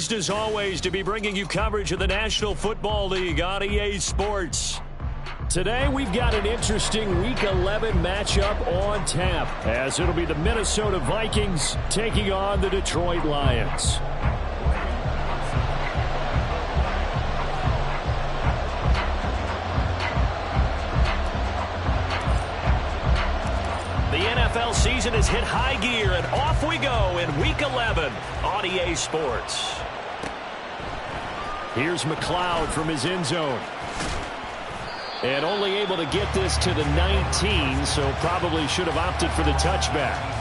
Pleased as always to be bringing you coverage of the National Football League on EA Sports. Today we've got an interesting Week 11 matchup on tap, as it'll be the Minnesota Vikings taking on the Detroit Lions. The NFL season has hit high gear, and off we go in Week 11 on EA Sports. Here's McLeod from his end zone. And only able to get this to the 19, so probably should have opted for the touchback.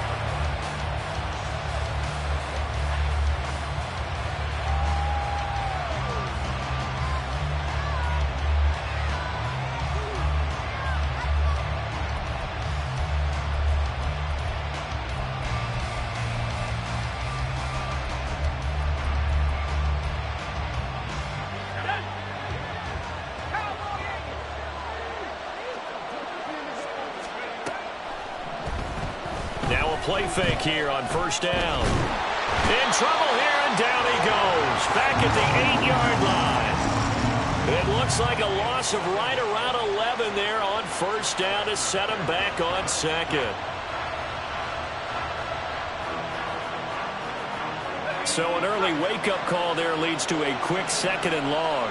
Play fake here on first down. In trouble here, and down he goes. Back at the 8-yard line. It looks like a loss of right around 11 there on first down to set him back on second. So an early wake-up call there leads to a quick second and long.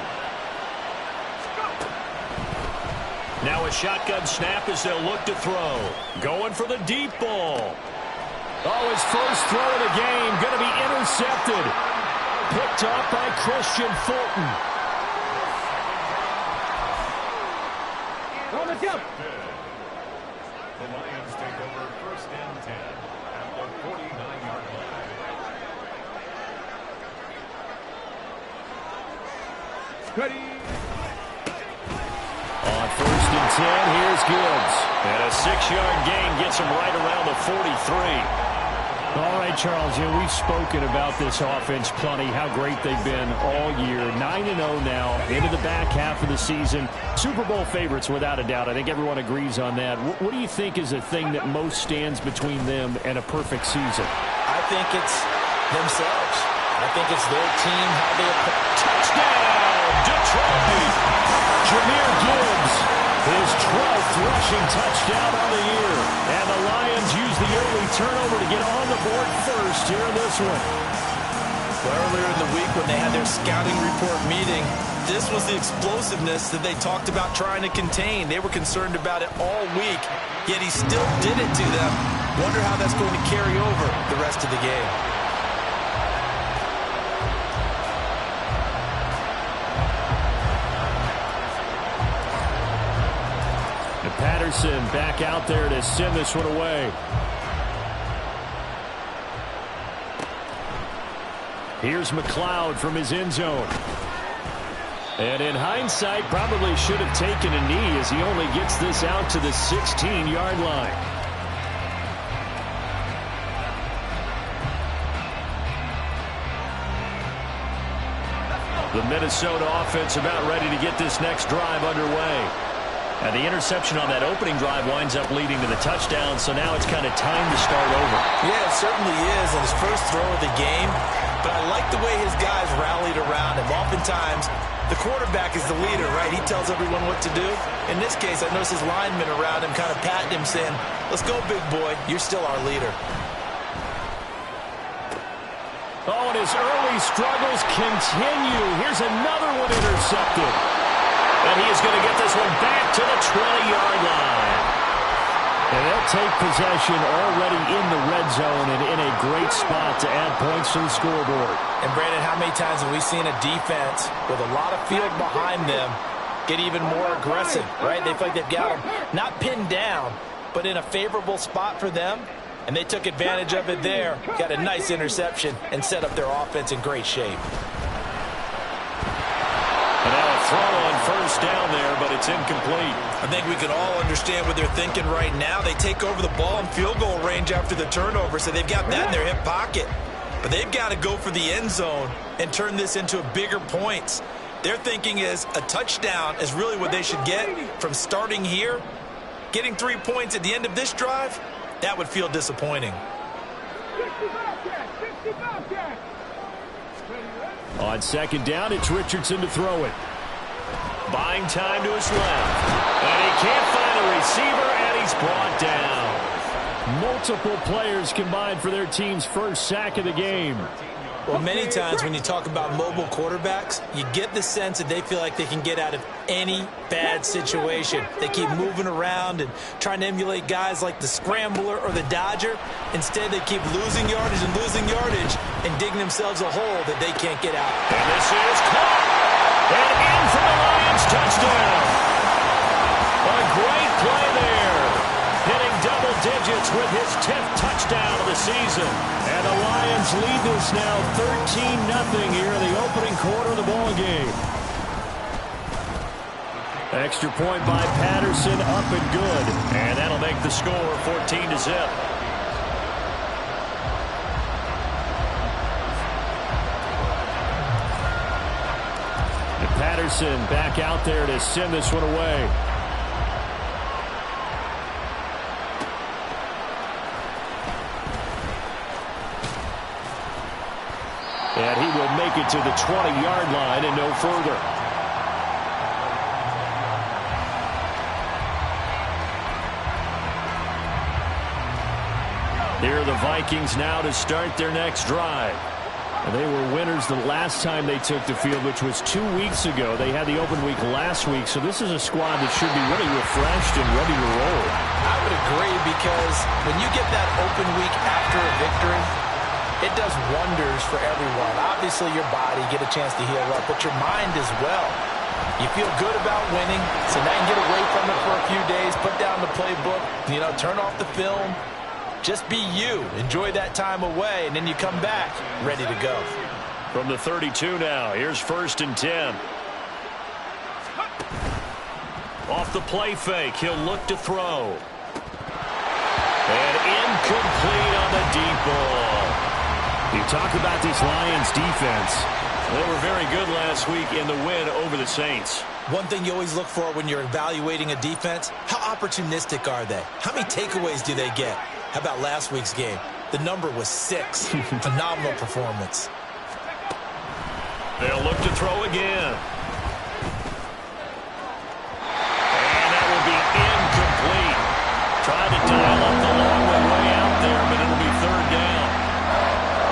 Now a shotgun snap as they'll look to throw. Going for the deep ball. Oh, his first throw of the game going to be intercepted. Picked up by Christian Fulton. On the jump. The Lions take over first and 10 at the 49-yard line. Ready. On first and 10, here's Gibbs. And a 6-yard gain gets him right around the 43. All right, Charles, we've spoken about this offense plenty, how great they've been all year. 9-0 now, into the back half of the season. Super Bowl favorites, without a doubt. I think everyone agrees on that. What do you think is the thing that most stands between them and a perfect season? I think it's themselves. I think it's their team, how they approach. Touchdown, Detroit! Jahmyr Gibbs, his 12th rushing touchdown on the year. And the Lions use the early turnover to get on the board first here in this one. Well, earlier in the week when they had their scouting report meeting, this was the explosiveness that they talked about trying to contain. They were concerned about it all week, yet he still did it to them. Wonder how that's going to carry over the rest of the game. Patterson back out there to send this one away. Here's McLeod from his end zone. And in hindsight, probably should have taken a knee as he only gets this out to the 16-yard line. The Minnesota offense about ready to get this next drive underway. And the interception on that opening drive winds up leading to the touchdown, so now it's kind of time to start over. Yeah, it certainly is on his first throw of the game, but I like the way his guys rallied around him. Oftentimes, the quarterback is the leader, right? He tells everyone what to do. In this case, I noticed his linemen around him kind of patting him, saying, let's go, big boy. You're still our leader. Oh, and his early struggles continue. Here's another one intercepted. And he is going to get this one back to the 20-yard line. And they'll take possession already in the red zone and in a great spot to add points to the scoreboard. And, Brandon, how many times have we seen a defense with a lot of field behind them get even more aggressive, right? They feel like they've got them not pinned down, but in a favorable spot for them. And they took advantage of it there, got a nice interception, and set up their offense in great shape. And now a throw on first down there, but it's incomplete. I think we can all understand what they're thinking right now. They take over the ball in field goal range after the turnover, so they've got that in their hip pocket. But they've got to go for the end zone and turn this into bigger points. Their thinking is a touchdown is really what they should get from starting here. Getting 3 points at the end of this drive, that would feel disappointing. On second down, it's Richardson to throw it. Buying time to his left. And he can't find a receiver, and he's brought down. Multiple players combined for their team's first sack of the game. Well, many times when you talk about mobile quarterbacks, you get the sense that they feel like they can get out of any bad situation. They keep moving around and trying to emulate guys like the Scrambler or the Dodger. Instead, they keep losing yardage and digging themselves a hole that they can't get out. And this is caught. And in for the Lions touchdown. A great play there. Hitting double digits with his 10th touchdown of the season. And the Lions lead this now 13-0 here in the opening quarter of the ball game. Extra point by Patterson, up and good. And that'll make the score 14-0. Patterson back out there to send this one away. And he will make it to the 20-yard line and no further. Here are the Vikings now to start their next drive. And they were winners the last time they took the field, which was 2 weeks ago. They had the open week last week, so this is a squad that should be really refreshed and ready to roll. I would agree, because when you get that open week after a victory, it does wonders for everyone. Obviously, your body get a chance to heal up, but your mind as well. You feel good about winning, so now you can get away from it for a few days, put down the playbook, turn off the film. Just be you. Enjoy that time away, and then you come back ready to go. From the 32 now, here's 1st and 10. Off the play fake, he'll look to throw. And incomplete on the deep ball. You talk about this Lions defense. They were very good last week in the win over the Saints. One thing you always look for when you're evaluating a defense, how opportunistic are they? How many takeaways do they get? How about last week's game? The number was 6. Phenomenal performance. They'll look to throw again. And that will be incomplete. Trying to dial up the long way out there, but it'll be 3rd down.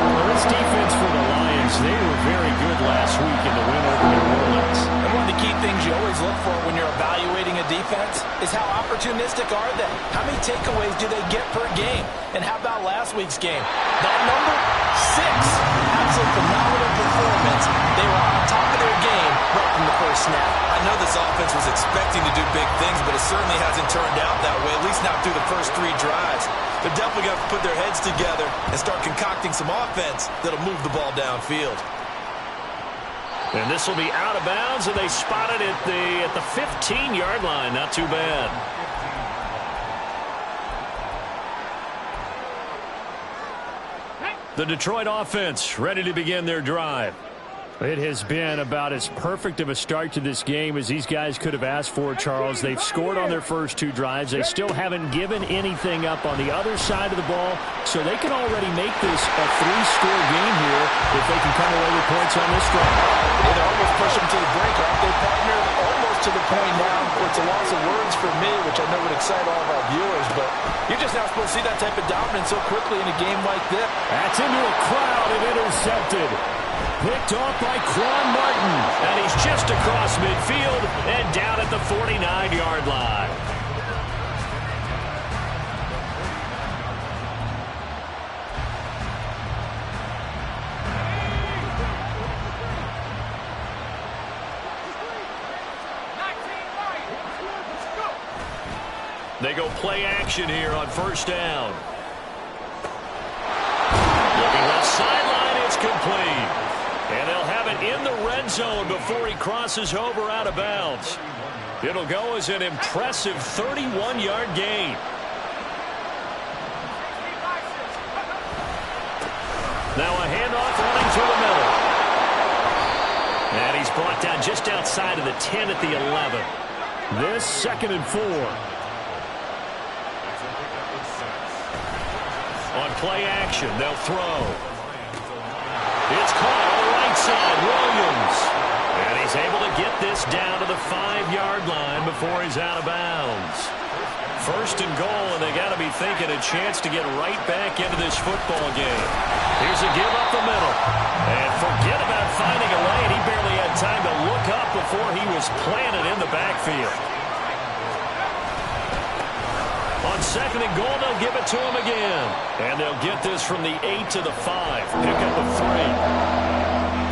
Well, this defense for the Lions, they were very good last week in the win over New Orleans. And one of the key things you always look for when you're evaluating a defense is how opportunistic are they? How many takeaways do they get per game? And how about last week's game? That number, 6. Absolute phenomenal performance. They were on top of their game right from the first snap. I know this offense was expecting to do big things, but it certainly hasn't turned out that way, at least not through the first 3 drives. They're definitely going to put their heads together and start concocting some offense that'll move the ball downfield. And this will be out of bounds, and they spot it at the 15-yard line. Not too bad. The Detroit offense ready to begin their drive. It has been about as perfect of a start to this game as these guys could have asked for, Charles. They've scored on their first 2 drives. They still haven't given anything up on the other side of the ball, so they can already make this a 3-score game here if they can come away with points on this drive. They almost push them to the brink, aren't they, partner? Almost to the point now where it's a loss of words for me, which I know would excite all of our viewers, but you're just not supposed to see that type of dominance so quickly in a game like this. That's into a crowd and intercepted. Picked off by Quan Martin. And he's just across midfield and down at the 49-yard line. They go play action here on 1st down. Looking left sideline, it's complete. And they'll have it in the red zone before he crosses over out of bounds. It'll go as an impressive 31-yard gain. Now a handoff running through the middle. And he's brought down just outside of the 10 at the 11. This 2nd and 4. On play action, they'll throw. It's caught on the right side. 5-yard line before he's out of bounds. First and goal, and they got to be thinking a chance to get right back into this football game. Here's a give up the middle. And forget about finding a lane. He barely had time to look up before he was planted in the backfield. On second and goal, they'll give it to him again. And they'll get this from the 8 to the 5. Pick up a 3.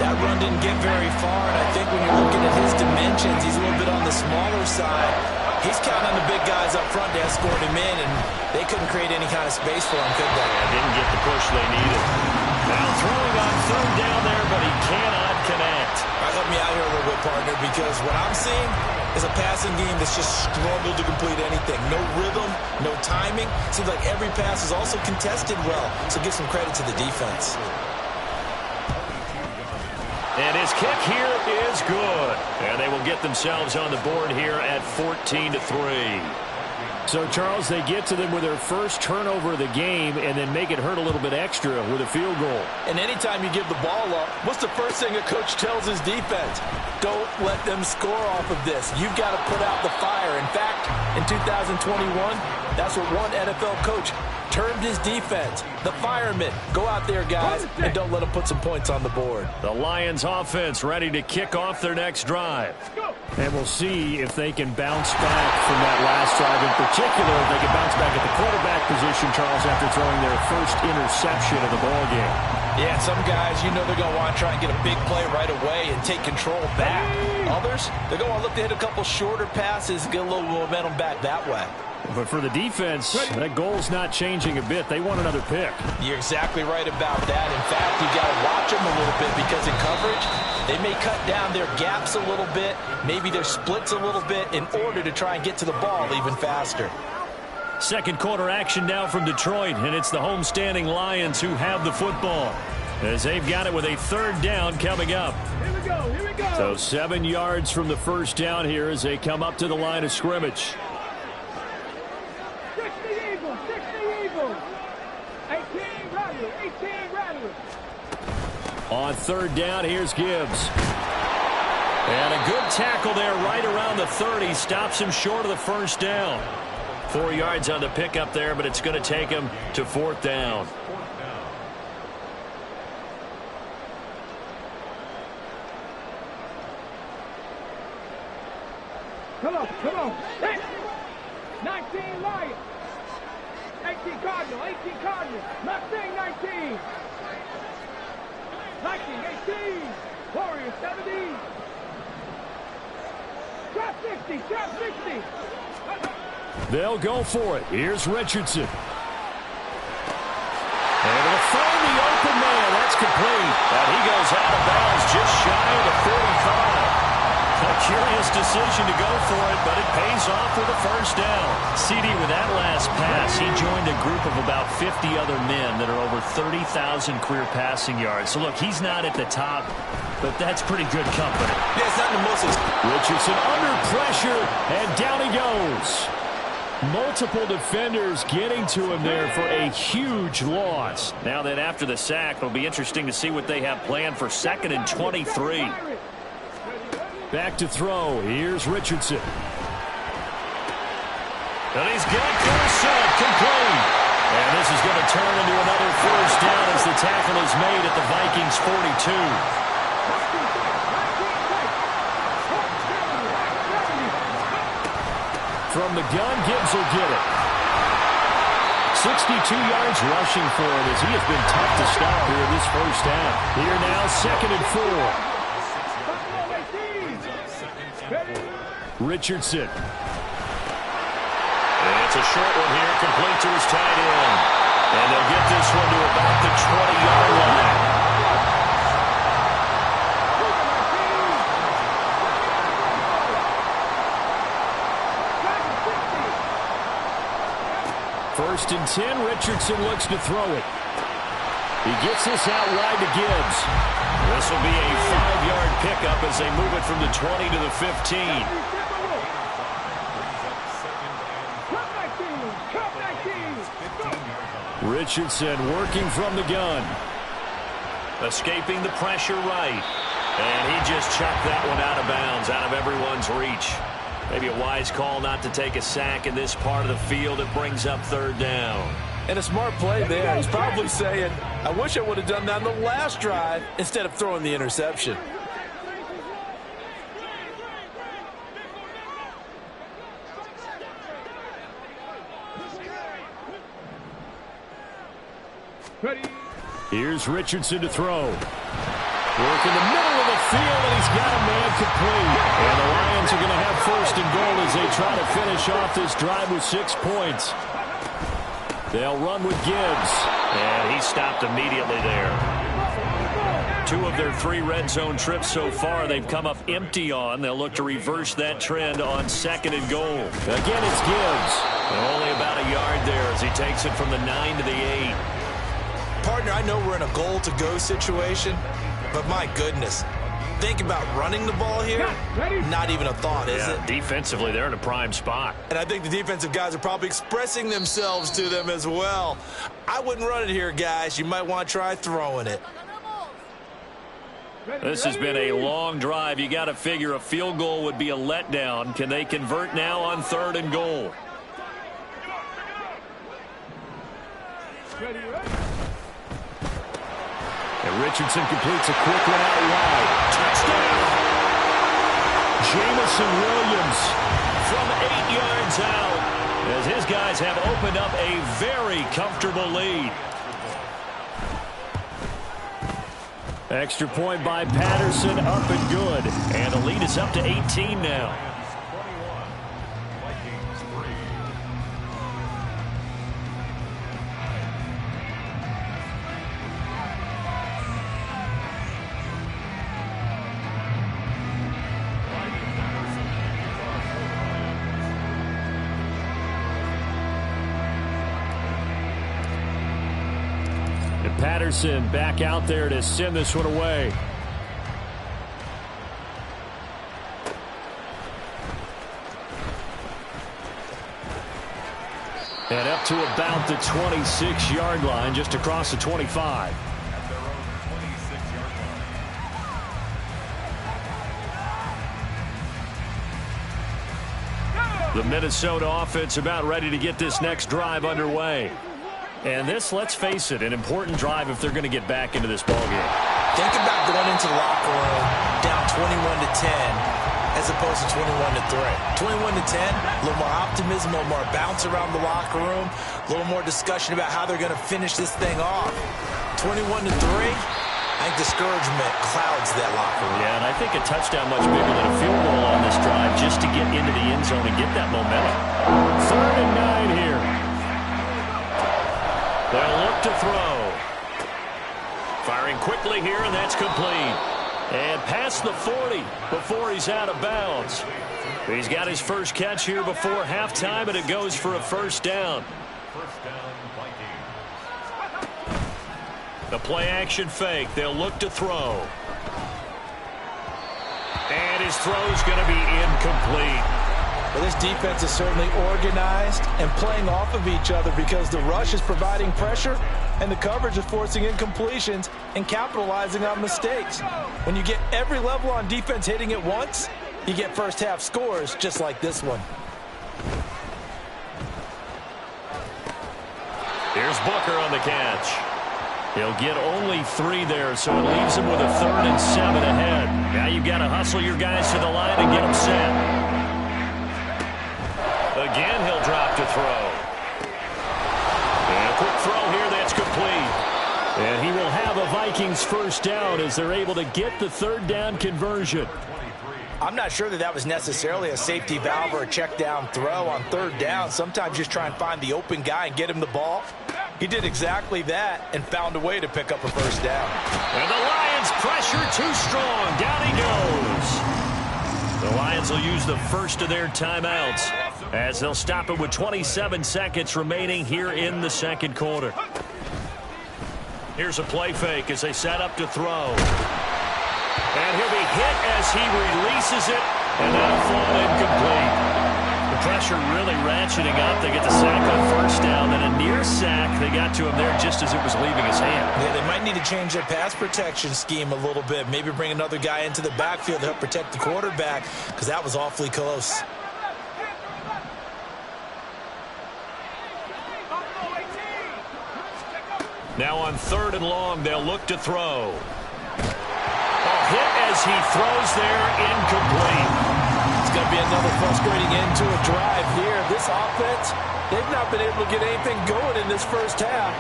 That run didn't get very far, and I think when you're looking at his dimensions, he's a little bit on the smaller side. He's counting on the big guys up front to escort him in, and they couldn't create any kind of space for him, could they? Didn't get the push they needed. Now throwing on third down there, but he cannot connect. All right, help me out here a little bit, partner, because what I'm seeing is a passing game that's just struggled to complete anything. No rhythm, no timing. Seems like every pass is also contested well, so give some credit to the defense. And his kick here is good. And they will get themselves on the board here at 14-3. So, Charles, they get to them with their first turnover of the game and then make it hurt a little bit extra with a field goal. And anytime you give the ball up, what's the first thing a coach tells his defense? Don't let them score off of this. You've got to put out the fire. In fact, in 2021, that's what one NFL coach termed his defense. The firemen. Go out there, guys, and don't let them put some points on the board. The Lions offense ready to kick off their next drive. And we'll see if they can bounce back from that last drive. In particular, if they can bounce back at the quarterback position, Charles, after throwing their first interception of the ball game. Yeah, some guys, you know they're going to want to try and get a big play right away and take control back. Others, they're going to want to look to hit a couple shorter passes and get a little momentum back that way. But for the defense, that goal's not changing a bit. They want another pick. You're exactly right about that. In fact, you got to watch them a little bit because in coverage, they may cut down their gaps a little bit, maybe their splits a little bit in order to try and get to the ball even faster. Second quarter action now from Detroit, and it's the homestanding Lions who have the football as they've got it with a third down coming up. Here we go, here we go. So 7 yards from the first down here as they come up to the line of scrimmage. 60 Eagles, 18 Rattlers. On third down, here's Gibbs. And a good tackle there right around the 30. Stops him short of the first down. 4 yards on the pickup there, but it's going to take him to fourth down. Come on. 19 Lions. 18 Cardinals. Not saying 19. 18. Warriors, 70. Drop 60. They'll go for it. Here's Richardson. And it'll find the open man. That's complete. And he goes out of bounds just shy of the 45. A curious decision to go for it, but it pays off with a first down. CD, with that last pass, he joined a group of about 50 other men that are over 30,000 career passing yards. So, look, he's not at the top, but that's pretty good company. Yeah, it's not the most. Richardson under pressure, and down he goes. Multiple defenders getting to him there for a huge loss. Now that after the sack, it'll be interesting to see what they have planned for 2nd and 23. Back to throw. Here's Richardson. And he's got Garcett complete. And this is going to turn into another first down as the tackle is made at the Vikings 42. From the gun, Gibbs will get it. 62 yards rushing for him as he has been tough to stop here this first half. Here now, 2nd and 4. Richardson. And it's a short one here, complete to his tight end. And they'll get this one to about the 20-yard line. First and 10, Richardson looks to throw it. He gets this out wide to Gibbs. This will be a 5-yard pickup as they move it from the 20 to the 15. Richardson working from the gun. Escaping the pressure right. And he just chucked that one out of bounds, out of everyone's reach. Maybe a wise call not to take a sack in this part of the field. It brings up third down. And a smart play there. He's probably saying, I wish I would have done that on the last drive instead of throwing the interception. Ready. Here's Richardson to throw. Work in the middle of the field, and he's got a man complete. And the Lions are going to have first and goal as they try to finish off this drive with 6 points. They'll run with Gibbs. And he stopped immediately there. 2 of their 3 red zone trips so far they've come up empty on. They'll look to reverse that trend on second and goal. Again, it's Gibbs. Only about a yard there as he takes it from the 9 to the 8. Partner, I know we're in a goal-to-go situation, but my goodness, think about running the ball here. Not even a thought, is it? Defensively, they're in a prime spot. And I think the defensive guys are probably expressing themselves to them as well. I wouldn't run it here, guys. You might want to try throwing it. This has been a long drive. You got to figure a field goal would be a letdown. Can they convert now on third and goal? And Richardson completes a quick one out wide. Touchdown! Jamison Williams From 8 yards out, as his guys have opened up a very comfortable lead. Extra point by Patterson, up and good. And the lead is up to 18 now. Patterson back out there to send this one away. And up to about the 26-yard line, just across the 25. The Minnesota offense about ready to get this next drive underway. And this, let's face it, an important drive if they're going to get back into this ballgame. Think about going into the locker room down 21-10 as opposed to 21-3. 21-10, a little more optimism, a little more bounce around the locker room, a little more discussion about how they're going to finish this thing off. 21-3, I think discouragement clouds that locker room. Yeah, and I think a touchdown much bigger than a field goal on this drive just to get into the end zone and get that momentum. 3rd and 9 here. They'll look to throw. Firing quickly here, and that's complete. And past the 40 before he's out of bounds. He's got his first catch here before halftime, and it goes for a first down. The play-action fake. They'll look to throw. And his throw's going to be incomplete. Well, this defense is certainly organized and playing off of each other because the rush is providing pressure and the coverage is forcing incompletions and capitalizing on mistakes. When you get every level on defense hitting at once, you get first-half scores just like this one. Here's Booker on the catch. He'll get only 3 there, so it leaves him with a 3rd and 7 ahead. Now you've got to hustle your guys to the line and get them set. Again, he'll drop to throw. And a quick throw here, that's complete. And he will have a Vikings first down as they're able to get the 3rd down conversion. I'm not sure that was necessarily a safety valve or a check down throw on 3rd down. Sometimes just try and find the open guy and get him the ball. He did exactly that and found a way to pick up a first down. And the Lions pressure too strong. Down he goes. The Lions will use the first of their timeouts as they'll stop it with 27 seconds remaining here in the second quarter. Here's a play fake as they set up to throw. And he'll be hit as he releases it, and that'll fall incomplete. pressure really ratcheting up. They get the sack on first down, then a near sack. They got to him there just as it was leaving his hand. Yeah, they might need to change their pass protection scheme a little bit. Maybe bring another guy into the backfield to help protect the quarterback, because that was awfully close. Now on 3rd and long, they'll look to throw. Hit as he throws there, incomplete. It's going to be another frustrating end to a drive here. This offense, they've not been able to get anything going in this first half.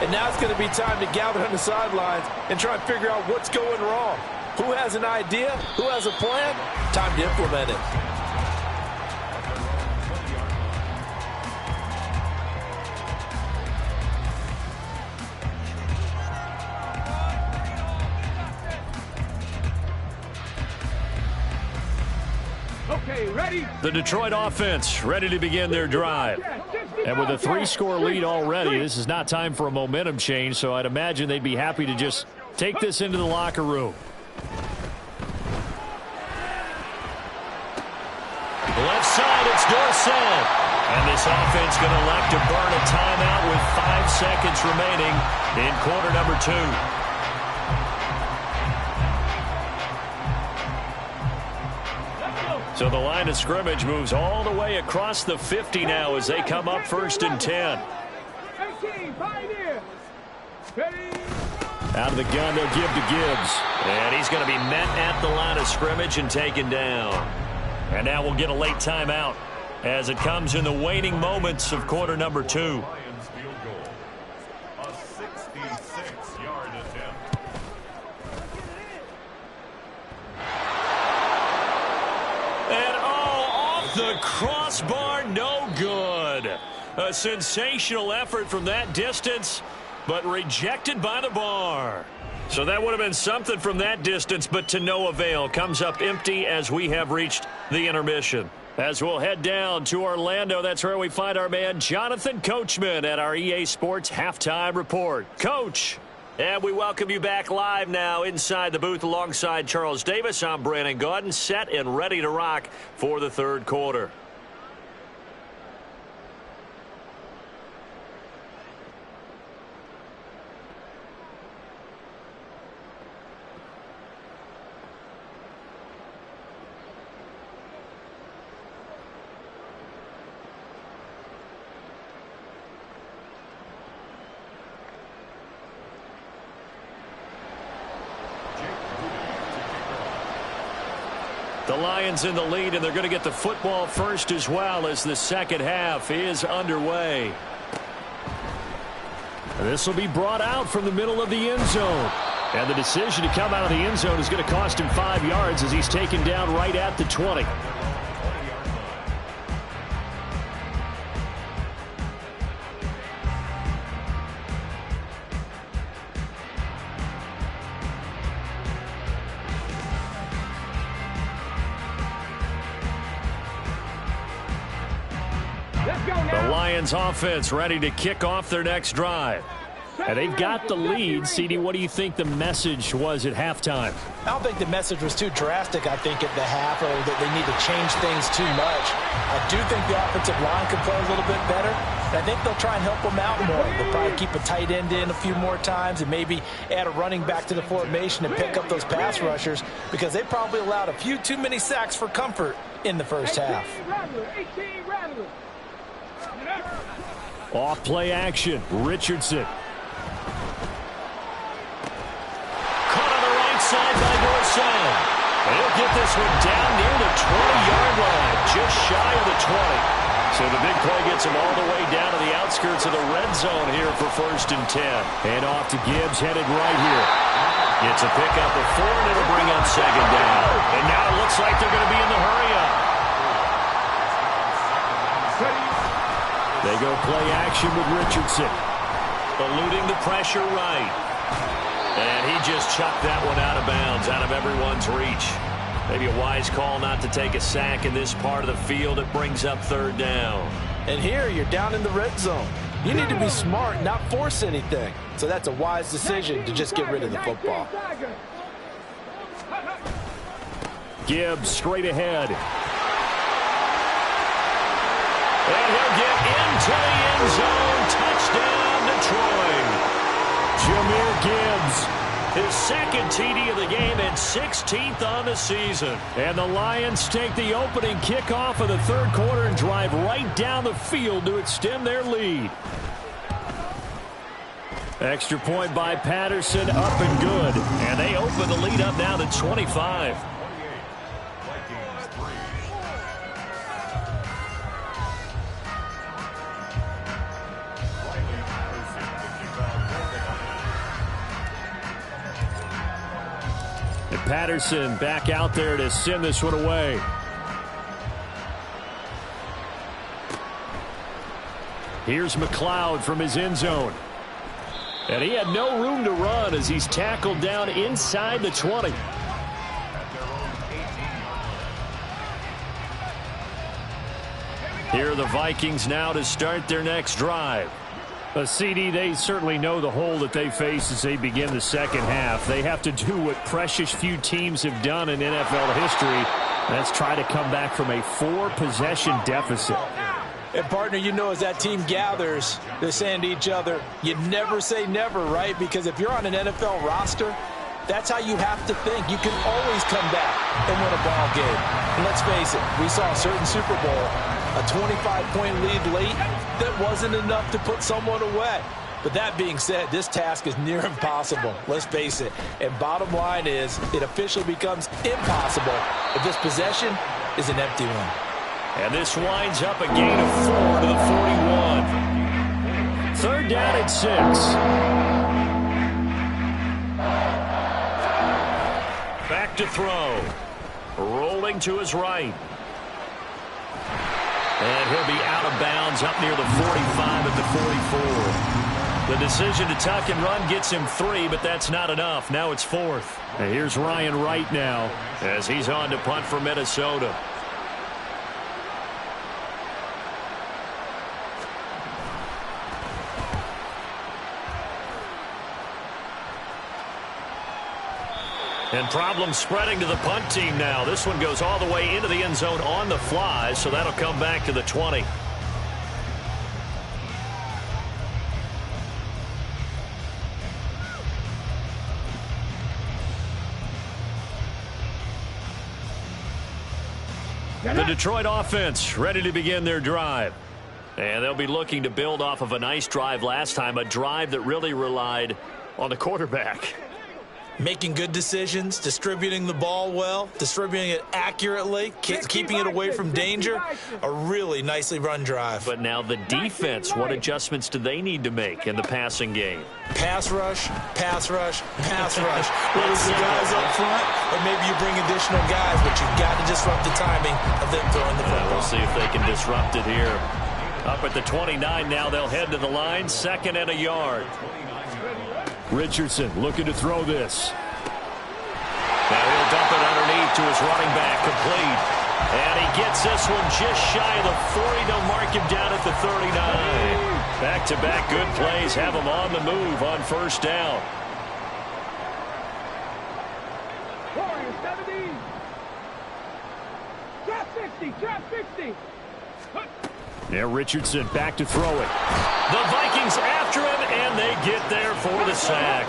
And now it's going to be time to gather on the sidelines and try and figure out what's going wrong. Who has an idea? Who has a plan? Time to implement it. Okay, ready? The Detroit offense ready to begin their drive. And with a 3-score lead already, this is not time for a momentum change, so I'd imagine they'd be happy to just take this into the locker room. Left side, it's Dorsett. And this offense going to elect to burn a timeout with 5 seconds remaining in quarter number 2. So the line of scrimmage moves all the way across the 50 now as they come up 1st and 10. 18, pioneer. Ready? Out of the gun, they'll give to Gibbs. And he's going to be met at the line of scrimmage and taken down. And now we'll get a late timeout as it comes in the waning moments of quarter number 2. Lions field goal. A 66-yard attempt. And off the crossbar, no good. A sensational effort from that distance, but rejected by the bar. So that would have been something from that distance, but to no avail. Comes up empty as we have reached the intermission. As we'll head down to Orlando, that's where we find our man Jonathan Coachman at our EA Sports Halftime Report. Coach. And we welcome you back live now inside the booth alongside Charles Davis. I'm Brandon Gaudin, set and ready to rock for the 3rd quarter. The Lions in the lead, and they're going to get the football first as well as the second half is underway. This will be brought out from the middle of the end zone. And the decision to come out of the end zone is going to cost him 5 yards as he's taken down right at the 20. The Lions offense ready to kick off their next drive. And they've got the lead. CD, what do you think the message was at halftime? I don't think the message was too drastic, I think, at the half, or that they need to change things too much. I do think the offensive line can play a little bit better. I think they'll try and help them out more. They'll probably keep a tight end in a few more times and maybe add a running back to the formation and pick up those pass rushers, because they probably allowed a few too many sacks for comfort in the first half. 18 Rattler. Off play action. Richardson. Caught on the right side by Dorsett. He'll get this one down near the 20-yard line, just shy of the 20. So the big play gets him all the way down to the outskirts of the red zone here for 1st and 10. And off to Gibbs, headed right here. Gets a pickup of 4, and it'll bring up 2nd down. And now it looks like they're going to be in the hurry-up. They go play action with Richardson. Eluding the pressure right. And he just chucked that one out of bounds, out of everyone's reach. Maybe a wise call not to take a sack in this part of the field. It brings up 3rd down. And here you're down in the red zone. You need to be smart, not force anything. So that's a wise decision to just get rid of the football. Gibbs straight ahead. And he'll get into the end zone. Touchdown, Detroit. Jahmyr Gibbs, his second TD of the game and 16th on the season. And the Lions take the opening kickoff of the third quarter and drive right down the field to extend their lead. Extra point by Patterson, up and good. And they open the lead up now to 25. And Patterson back out there to send this one away. Here's McLeod from his end zone. And he had no room to run as he's tackled down inside the 20. Here are the Vikings now to start their next drive. A CD, they certainly know the hole that they face as they begin the second half. They have to do what precious few teams have done in NFL history. That's try to come back from a 4-possession deficit. And, partner, you know, as that team gathers, they're saying to each other, you never say never, right? Because if you're on an NFL roster, that's how you have to think. You can always come back and win a ball game. And let's face it, we saw a certain Super Bowl, a 25-point lead late that wasn't enough to put someone away. But that being said, this task is near impossible. Let's face it. And bottom line is, it officially becomes impossible if this possession is an empty one. And this winds up a gain of 4 to the 41. Third down and 6. Back to throw. Rolling to his right. And he'll be out of bounds up near the 45 at the 44. The decision to tuck and run gets him 3, but that's not enough. Now it's 4th. And here's Ryan Wright now as he's on to punt for Minnesota. And problems spreading to the punt team now. This one goes all the way into the end zone on the fly, so that'll come back to the 20. The Detroit offense ready to begin their drive. And they'll be looking to build off of a nice drive last time, a drive that really relied on the quarterback. Making good decisions, distributing the ball well, distributing it accurately, keeping it away from danger. A really nicely run drive. But now the defense, what adjustments do they need to make in the passing game? Pass rush, pass rush, pass rush. Whether it's the guys up front or maybe you bring additional guys, but you've got to disrupt the timing of them throwing the football. We'll see if they can disrupt it here. Up at the 29 now, they'll head to the line, 2nd and a yard. Richardson looking to throw this. Now he'll dump it underneath to his running back, complete. And he gets this one just shy of the 40. They'll mark him down at the 39. Back-to-back good plays have him on the move on first down. Warriors 70. Trap 60, trap 60. Now Richardson back to throw it. The Vikings after him, and they get there for the sack.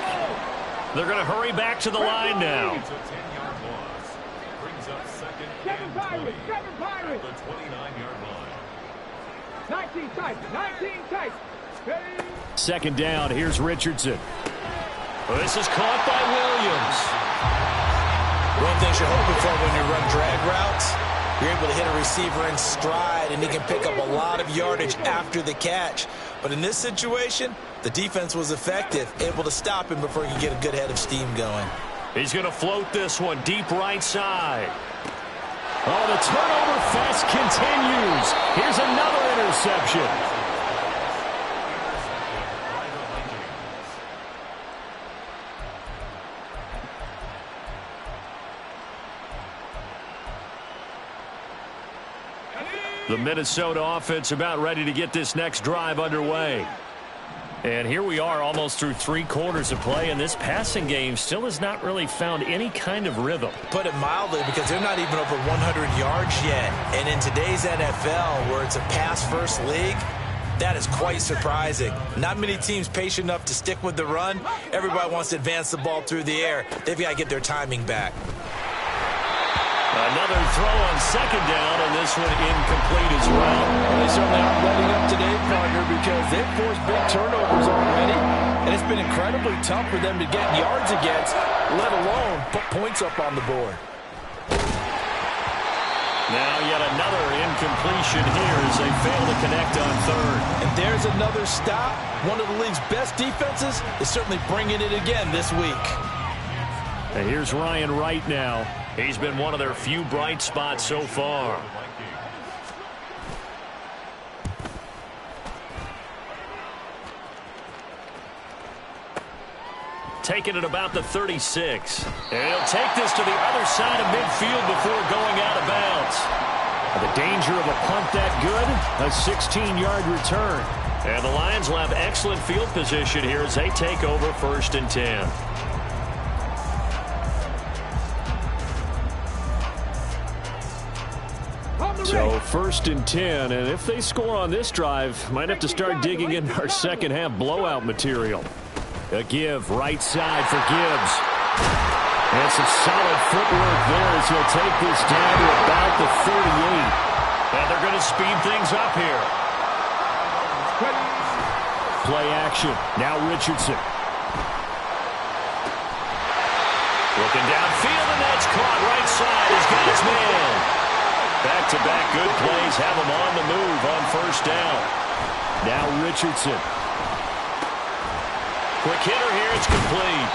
They're going to hurry back to the line now. It's a 10-yard loss. Brings up 2nd and 7 Pirates. at the 29-yard line. 19 tight, 19 tight. Ready? 2nd down, here's Richardson. This is caught by Williams. One thing you're hoping for when you run drag routes, you're able to hit a receiver in stride, and he can pick up a lot of yardage after the catch. But in this situation, the defense was effective, able to stop him before he could get a good head of steam going. He's going to float this one deep right side. Oh, the turnover fest continues. Here's another interception. The Minnesota offense about ready to get this next drive underway. And here we are almost through 3 quarters of play, and this passing game still has not really found any kind of rhythm. Put it mildly, because they're not even over 100 yards yet. And in today's NFL, where it's a pass-first league, that is quite surprising. Not many teams patient enough to stick with the run. Everybody wants to advance the ball through the air. They've got to get their timing back. Another throw on second down, and this one incomplete as well. They certainly aren't letting up today, partner, because they've forced big turnovers already, and it's been incredibly tough for them to get yards against, let alone put points up on the board. Now yet another incompletion here as they fail to connect on third. And there's another stop. One of the league's best defenses is certainly bringing it again this week. And here's Ryan Wright now. He's been one of their few bright spots so far. Taking it about the 36. And he'll take this to the other side of midfield before going out of bounds. The danger of a punt that good, a 16-yard return. And the Lions will have excellent field position here as they take over 1st and 10. So 1st and 10, and if they score on this drive, might have to start digging in our second half blowout material. A give right side for Gibbs. And some solid footwork there as he'll take this down to about the 38. And they're going to speed things up here. Play action. Now Richardson. Looking downfield, and that's caught right side. He's got his man. Back-to-back good plays have him on the move on 1st down. Now Richardson. Quick hitter here. It's complete.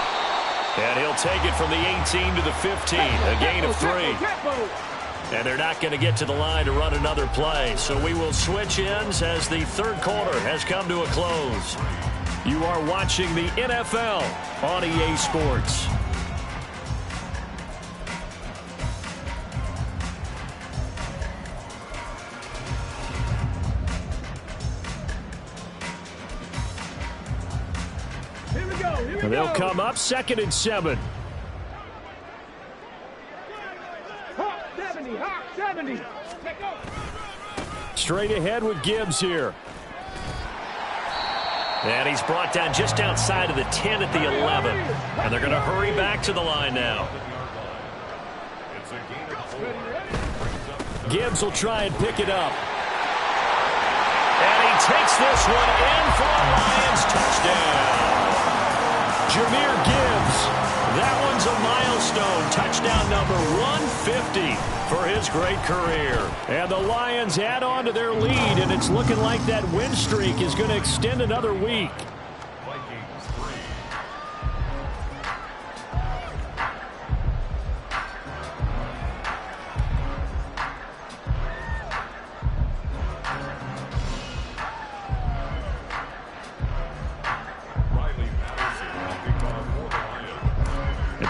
And he'll take it from the 18 to the 15. A gain of 3. And they're not going to get to the line to run another play. So we will switch ends as the 3rd quarter has come to a close. You are watching the NFL on EA Sports. And they'll come up 2nd and 7. Hawk 70, Hawk 70. Straight ahead with Gibbs here. And he's brought down just outside of the 10 at the 11. And they're going to hurry back to the line now. Gibbs will try and pick it up. And he takes this one in for a Lions touchdown. Jahmyr Gibbs, that one's a milestone. Touchdown number 150 for his great career. And the Lions add on to their lead, and it's looking like that win streak is going to extend another week.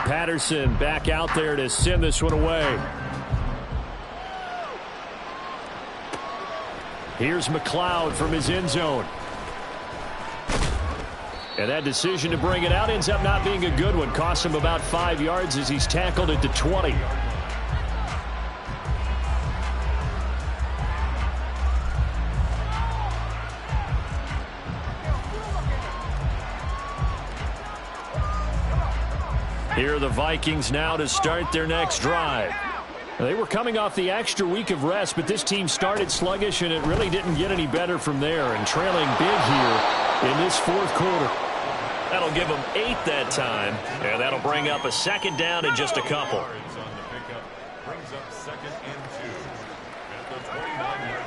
Patterson back out there to send this one away. Here's McLeod from his end zone. And that decision to bring it out ends up not being a good one. Costs him about 5 yards as he's tackled at the 20. Here are the Vikings now to start their next drive. They were coming off the extra week of rest, but this team started sluggish, and it really didn't get any better from there. And trailing big here in this 4th quarter. That'll give them 8 that time, and that'll bring up a 2nd down in just a couple. Brings up 2nd and 2 at the 29-yard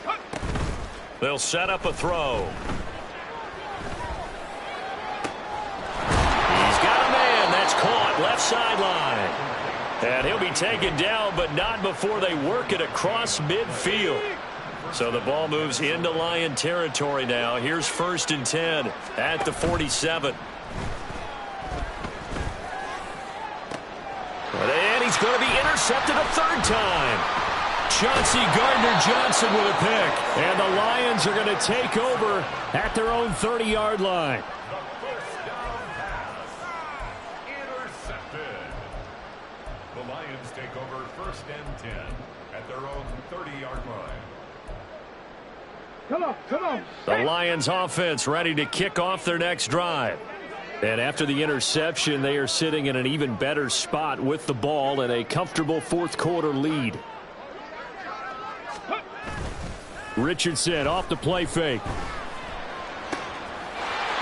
line. They'll set up a throw. Caught left sideline. And he'll be taken down, but not before they work it across midfield. So the ball moves into Lion territory now. Here's 1st and 10 at the 47. And he's going to be intercepted a 3rd time. Chauncey Gardner-Johnson with a pick. And the Lions are going to take over at their own 30-yard line. The first down pass. Intercepted. The Lions take over 1st and 10 at their own 30-yard line. Come on, come on. The Lions offense ready to kick off their next drive. And after the interception, they are sitting in an even better spot with the ball and a comfortable fourth-quarter lead. Richardson off the play fake.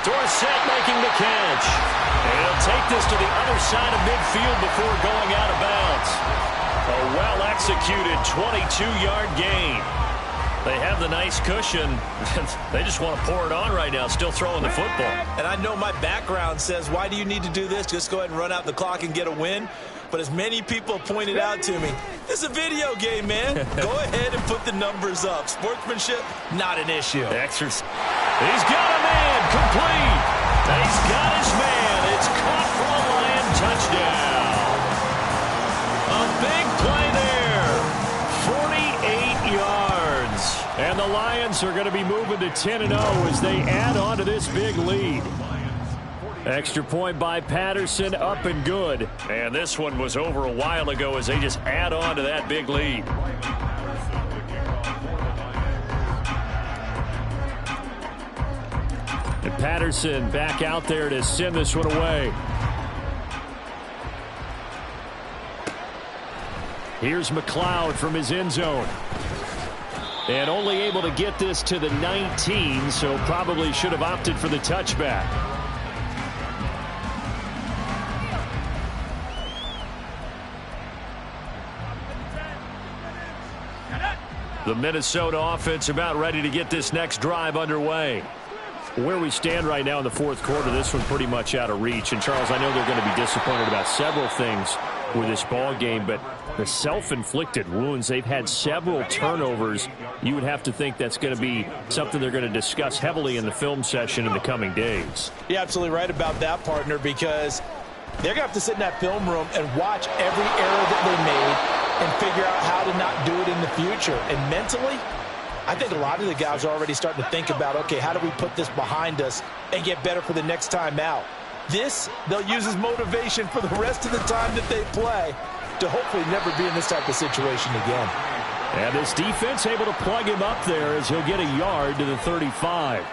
Dorsett making the catch. And he'll take this to the other side of midfield before going out of bounds. A well-executed 22-yard gain. They have the nice cushion. They just want to pour it on right now, still throwing the football. And I know my background says, why do you need to do this? Just go ahead and run out the clock and get a win. But as many people pointed out to me, this is a video game, man. Go ahead and put the numbers up. Sportsmanship, not an issue. Exercise. He's got a man, complete. He's got his man. It's caught for a Lion touchdown. A big play there. 48 yards. And the Lions are going to be moving to 10-0 as they add on to this big lead. Extra point by Patterson, up and good. And this one was over a while ago as they just add on to that big lead. And Patterson back out there to send this one away. Here's McLeod from his end zone. And only able to get this to the 19, so probably should have opted for the touchback. The Minnesota offense about ready to get this next drive underway. Where we stand right now in the fourth quarter, this one's pretty much out of reach. And, Charles, I know they're going to be disappointed about several things with this ball game, but the self-inflicted wounds, they've had several turnovers. You would have to think that's going to be something they're going to discuss heavily in the film session in the coming days. You're absolutely right about that, partner, because they're going to have to sit in that film room and watch every error that they made and figure out how to not do it in the future. And mentally, I think a lot of the guys are already starting to think about, okay, how do we put this behind us and get better for the next time out? This, they'll use as motivation for the rest of the time that they play to hopefully never be in this type of situation again. And this defense able to plug him up there as he'll get a yard to the 35.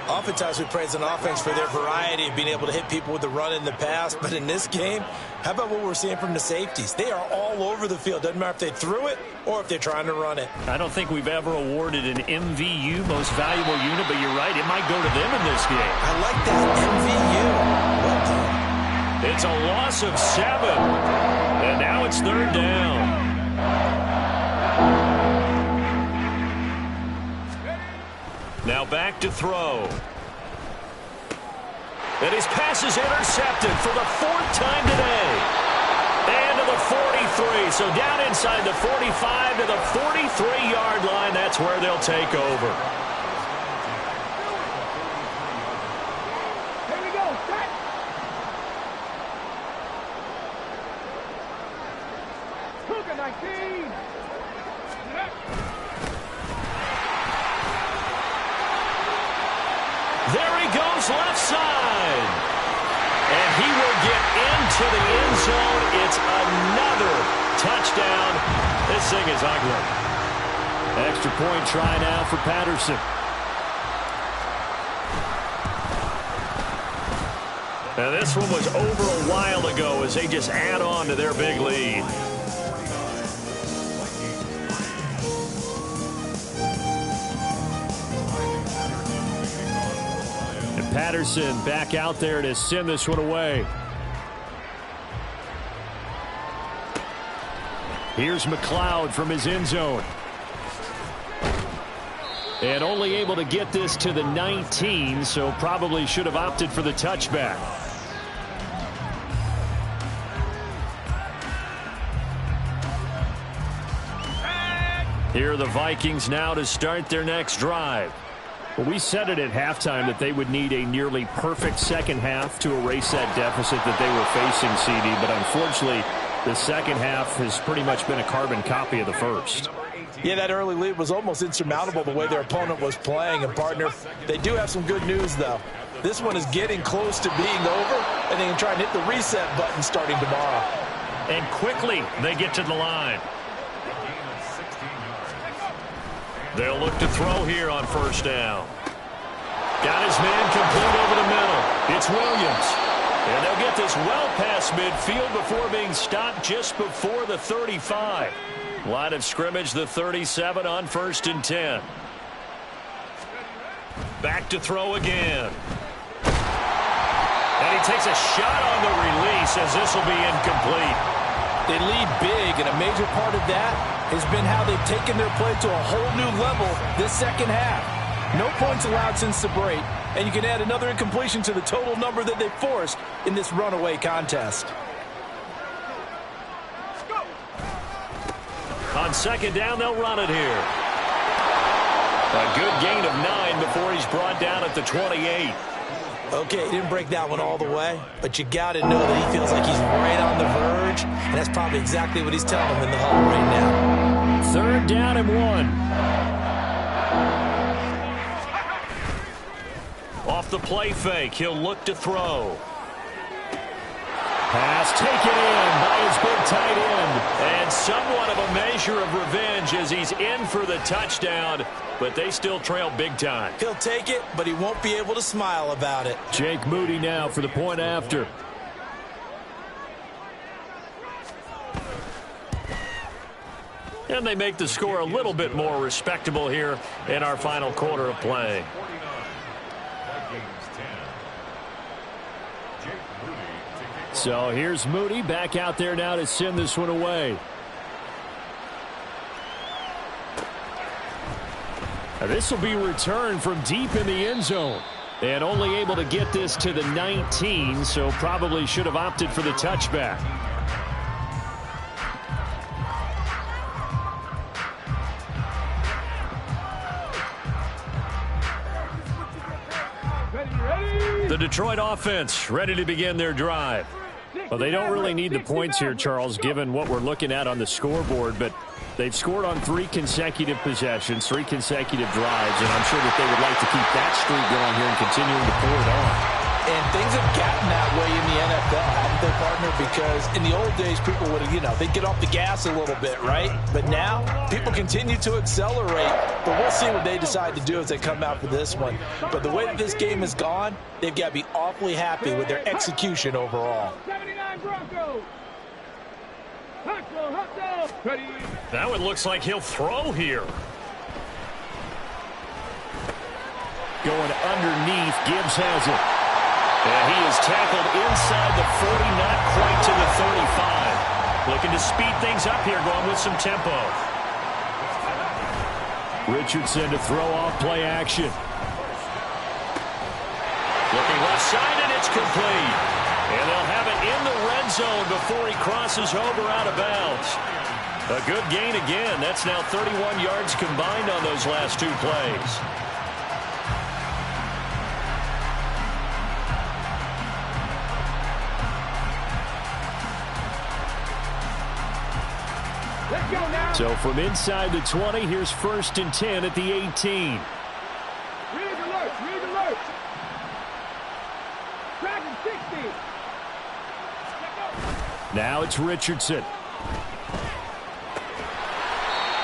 Oftentimes we praise an offense for their variety of being able to hit people with the run in the pass. But in this game, how about what we're seeing from the safeties? They are all over the field. Doesn't matter if they threw it or if they're trying to run it. I don't think we've ever awarded an MVU, most valuable unit, but you're right, it might go to them in this game. I like that, MVU. Well done. It's a loss of 7. And now it's third down. Now back to throw. And his pass is intercepted for the 4th time today. And to the 43. So down inside the 45 to the 43-yard line. That's where they'll take over. Here we go. Set. Cougar 19. There he goes left side. And he will get into the end zone. It's another touchdown. This thing is ugly. Extra point try now for Patterson. Now this one was over a while ago as they just add on to their big lead. Patterson back out there to send this one away. Here's McLeod from his end zone. And only able to get this to the 19, so probably should have opted for the touchback. Here are the Vikings now to start their next drive. Well, we said it at halftime that they would need a nearly perfect second half to erase that deficit that they were facing, CD. But unfortunately, The second half has pretty much been a carbon copy of the first. Yeah, that early lead was almost insurmountable the way their opponent was playing. And, partner, they do have some good news, though. This one is getting close to being over, and they can try and hit the reset button starting tomorrow. And quickly, they get to the line. They'll look to throw here on first down. Got his man complete over the middle. It's Williams. And they'll get this well past midfield before being stopped just before the 35. Line of scrimmage, the 37 on 1st and 10. Back to throw again. And he takes a shot on the release as this will be incomplete. They lead big, and a major part of that has been how they've taken their play to a whole new level this second half. No points allowed since the break, and you can add another incompletion to the total number that they forced in this runaway contest. On second down, they'll run it here. A good gain of 9 before he's brought down at the 28. Okay, he didn't break that one all the way, but you got to know that he feels like he's right on the verge, and that's probably exactly what he's telling him in the huddle right now. 3rd down and 1. Off the play fake, he'll look to throw. Pass taken in by his big tight end. And somewhat of a measure of revenge as he's in for the touchdown, but they still trail big time. He'll take it, but he won't be able to smile about it. Jake Moody now for the point after. And they make the score a little bit more respectable here in our final quarter of play. So here's Moody back out there now to send this one away. This will be returned from deep in the end zone. And only able to get this to the 19, so probably should have opted for the touchback. The Detroit offense ready to begin their drive. Well, they don't really need the points here, Charles, given what we're looking at on the scoreboard, but they've scored on 3 consecutive possessions, 3 consecutive drives, and I'm sure that they would like to keep that streak going here and continuing to pour it on. And things have gotten that way in the NFL, haven't they, partner? Because in the old days, people would have, they'd get off the gas a little bit, right? But now, people continue to accelerate. But we'll see what they decide to do as they come out for this one. But the way that this game has gone, they've got to be awfully happy with their execution overall. 79 Broncos. That one looks like he'll throw here. Going underneath, Gibbs has it. And he is tackled inside the 40, not quite to the 35. Looking to speed things up here, going with some tempo. Richardson to throw off play action. Looking left side, and it's complete. And they'll have it in the red zone before he crosses over out of bounds. A good gain again. That's now 31 yards combined on those last 2 plays. So from inside the 20, here's 1st and 10 at the 18. Read alert, read alert. Dragon 60. Now it's Richardson.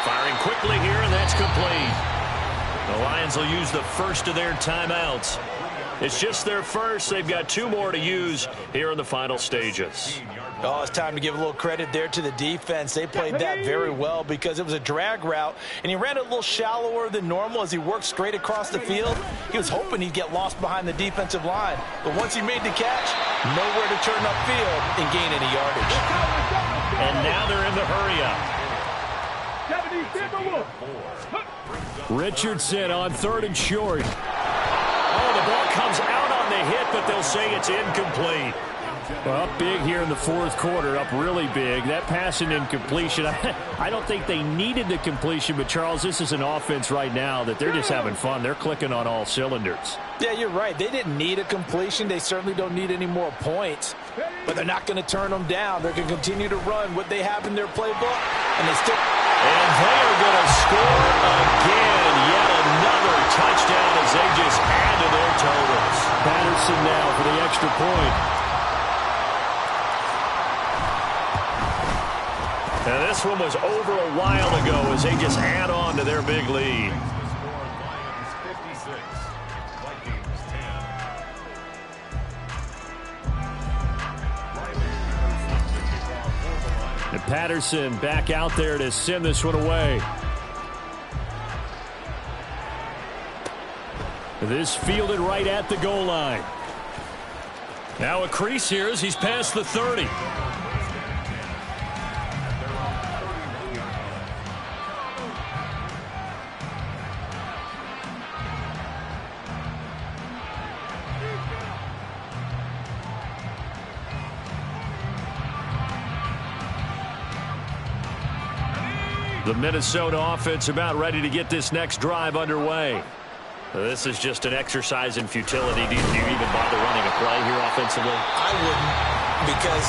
Firing quickly here, and that's complete. The Lions will use the first of their timeouts. It's just their first. They've got 2 more to use here in the final stages. Oh, it's time to give a little credit there to the defense. They played that very well because it was a drag route, and he ran it a little shallower than normal as he worked straight across the field. He was hoping he'd get lost behind the defensive line, but once he made the catch, nowhere to turn upfield and gain any yardage. And now they're in the hurry-up. Richardson on 3rd and short. Oh, the ball comes out on the hit, but they'll say it's incomplete. Well, up big here in the 4th quarter, up really big. That pass and incompletion, I don't think they needed the completion, but, Charles, this is an offense right now that they're just having fun. They're clicking on all cylinders. Yeah, you're right. They didn't need a completion. They certainly don't need any more points. but they're not going to turn them down. They're going to continue to run what they have in their playbook, and they still... And they are going to score again. Yet another touchdown as they just add to their totals. Patterson now for the extra point. And this one was over a while ago as they just add on to their big lead. Lions 56, Vikings 10. And Patterson back out there to send this one away. This fielded right at the goal line. Now a crease here as he's past the 30. The Minnesota offense about ready to get this next drive underway. This is just an exercise in futility. Do you even bother running a play here offensively? I wouldn't, because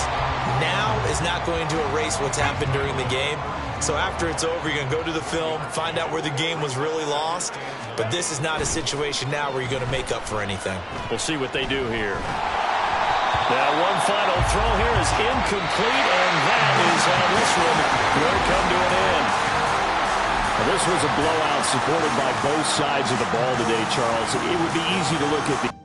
now is not going to erase what's happened during the game. So after it's over, you're going to go to the film, find out where the game was really lost. But this is not a situation now where you're going to make up for anything. We'll see what they do here. That one final throw here is incomplete, and that is how this one will come to an end. Now, this was a blowout supported by both sides of the ball today, Charles. It would be easy to look at the